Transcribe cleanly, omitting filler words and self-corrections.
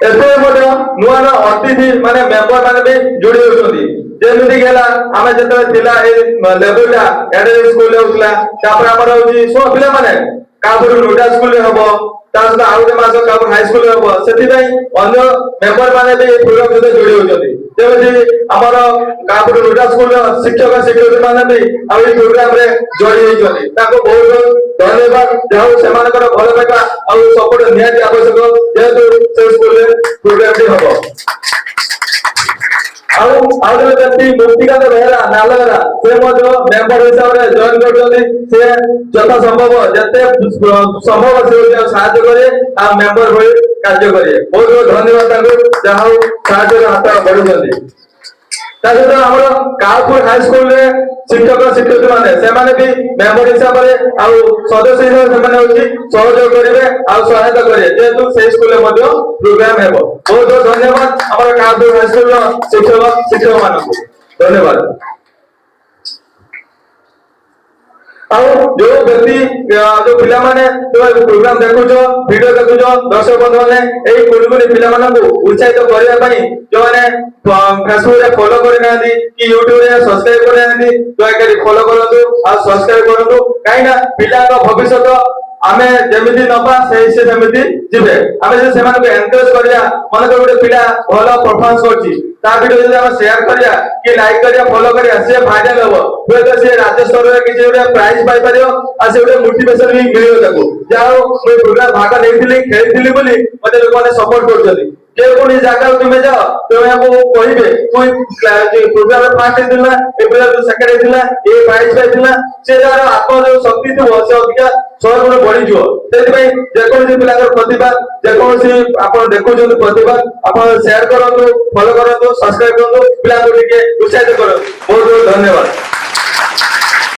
ଏବେ ମଧ୍ୟ ନୂଆ ନୂଆ ଅତିଥି ମାନେ ମେମ୍ବର ମାନେ ବି ଯୋଡ଼ି ହେଉଛନ୍ତି। ଯେମିତି କି ହେଲା ଆମେ ଯେତେବେଳେ ଥିଲା ଏଇ ଲେଭେଲଟା ଏଡେ ସ୍କୁଲ ହେଉଥିଲା, ତାପରେ ଆମର ହଉଛି ସବୁ ପିଲାମାନେ କାହାକୁ ନୋଟା ସ୍କୁଲରେ ହବ, ତା ସହିତ ଆଉ ଗୋଟେ ମାସ କାହାକୁ ହାଇ ସ୍କୁଲରେ ହବ, ସେଥିପାଇଁ ଅନ୍ୟ ମେମ୍ବର ମାନେ ବି ଏଇ ପ୍ରୋଗ୍ରାମ ସହିତ ଯୋଡ଼ି ହେଉଛନ୍ତି। ଯେମିତି ଆମର କାହାକୁ ନୋଟା ସ୍କୁଲର ଶିକ୍ଷକ ଶିକ୍ଷୟିତ୍ରୀ ମାନେ ବି ଆଉ ଏଇ ପ୍ରୋଗ୍ରାମରେ ଯୋଡ଼ି ହେଇଛନ୍ତି। ତାଙ୍କୁ ବହୁତ ଧନ୍ୟବାଦ। ଯାହା ହଉ ସେମାନଙ୍କର ଭଲ ପାଇବା ଆଉ ସପୋର୍ଟ ନିହାତି ଆବଶ୍ୟକ, ଯେହେତୁ ସେ ସ୍କୁଲରେ ପ୍ରୋଗ୍ରାମଟି ହବ। ଆଉ ଜଣେ ବ୍ୟକ୍ତି ମୁକ୍ତିକାନ୍ତ ବେହେରା ନାଲଗରା, ସେ ମଧ୍ୟ ମେମ୍ବର ହିସାବରେ ଜଏନ କରିଛନ୍ତି। ସେ ଯଥା ସମ୍ଭବ ଯେତେ ସମ୍ଭବ ସେ ସାହାଯ୍ୟ କରିବେ ଆଉ ମେମ୍ବର ଭଳି କାର୍ଯ୍ୟ କରିବେ। ବହୁତ ବହୁତ ଧନ୍ୟବାଦ ତାଙ୍କୁ, ଯାହା ହଉ ସାହାଯ୍ୟର ହାତ ବଢୁଛନ୍ତି। ତା ସହିତ ଆମର କାଳପୁର ହାଇସ୍କୁଲରେ ଶିକ୍ଷକ ଶିକ୍ଷୟିତ୍ରୀ ମାନେ ସେମାନେ ବି ମେମ୍ବର ହିସାବରେ ଆଉ ସଦସ୍ୟ ହିସାବରେ ସେମାନେ ହଉଛି ସହଯୋଗ କରିବେ ଆଉ ସହାୟତା କରିବେ, ଯେହେତୁ ସେଇ ସ୍କୁଲରେ ମଧ୍ୟ ପ୍ରୋଗ୍ରାମ ହେବ। ବହୁତ ବହୁତ ଧନ୍ୟବାଦ ଆମର କାଳପୁର ହାଇସ୍କୁଲର ଶିକ୍ଷକ ମାନଙ୍କୁ ଧନ୍ୟବାଦ। ଆଉ ଯୋଉ ବ୍ୟକ୍ତି ଯୋଉ ପିଲାମାନେ ପ୍ରୋଗ୍ରାମ ଦେଖୁଛ, ଭିଡିଓ ଦେଖୁଛ, ଦର୍ଶକ ବନ୍ଧୁ ମାନେ ଏଇ କୁଣିକୁଣି ପିଲାମାନଙ୍କୁ ଉତ୍ସାହିତ କରିବା ପାଇଁ ଯୋଉମାନେ ଫେସବୁକରେ ଫଲୋ କରିନାହାନ୍ତି କି ୟୁଟ୍ୟୁବରେ ସବସ୍କ୍ରାଇବ କରିନାହାନ୍ତି, ଦୟାକରି ଫଲୋ କରନ୍ତୁ ଆଉ ସବସ୍କ୍ରାଇବ କରନ୍ତୁ। କାହିଁକି ନା ପିଲାଙ୍କ ଭବିଷ୍ୟତ ଆମେ ଯେମିତି ନବା ସେ ସେମିତି ଯିବେ। ଆମେ ଯଦି ସେମାନଙ୍କୁ ଏନକରେଜ କରିବା, ମନେକର ଗୋଟେ ପିଲା ଭଲ ପରଫର୍ମାନ୍ସ କରୁଛି, ତା ଭିଡିଓ ଯଦି ଆମେ ସେୟାର କରିବା କି ଲାଇକ୍ କରିବା ଫଲୋ କରିବା, ସେ ଭାଇରାଲ ହବ, ହୁଏତ ସେ ରାଜ୍ୟ ସ୍ତରରେ କିଛି ଗୋଟେ ପ୍ରାଇଜ ପାଇପାରିବ ଆଉ ସେ ଗୋଟେ ମୋଟିଭେସନ ବି ମିଳିବ ତାକୁ। ଯାହା ହଉ ମୁଁ ପ୍ରୋଗ୍ରାମ ଭାଗ ନେଇଥିଲି, ଖେଳିଥିଲି ବୋଲି ମତେ ଲୋକମାନେ ସପୋର୍ଟ କରୁଛନ୍ତି। ଯେକୌଣସି ଜାଗାକୁ ତୁମେ ଯାଅ, ତୁମକୁ କହିବେ ପ୍ରୋଗ୍ରାମ ଫାର୍ଷ୍ଟ ହେଇଥିଲା, ଏ ପ୍ରୋଗ୍ରାମ ସେକେଣ୍ଡ ହେଇଥିଲା, ଏ ପ୍ରାଇଜ ପାଇଥିଲା, ସେ ଯାହାର ଆତ୍ମ ଯୋଉ ଶକ୍ତି ଥିବ ସେ ଅଧିକା 100 ଗୁଣ ବଢିଯିବ। ସେଥିପାଇଁ ଯେକୌଣସି ପିଲାଙ୍କର ପ୍ରତିଭା, ଯେକୌଣସି ଆପଣ ଦେଖୁଛନ୍ତି ପ୍ରତିଭା, ଆପଣ ସେୟାର କରନ୍ତୁ, ଫଲୋ କରନ୍ତୁ, ସବସ୍କ୍ରାଇବ କରନ୍ତୁ, ପିଲାଙ୍କୁ ଟିକେ ଉତ୍ସାହିତ କରନ୍ତୁ। ବହୁତ ବହୁତ ଧନ୍ୟବାଦ।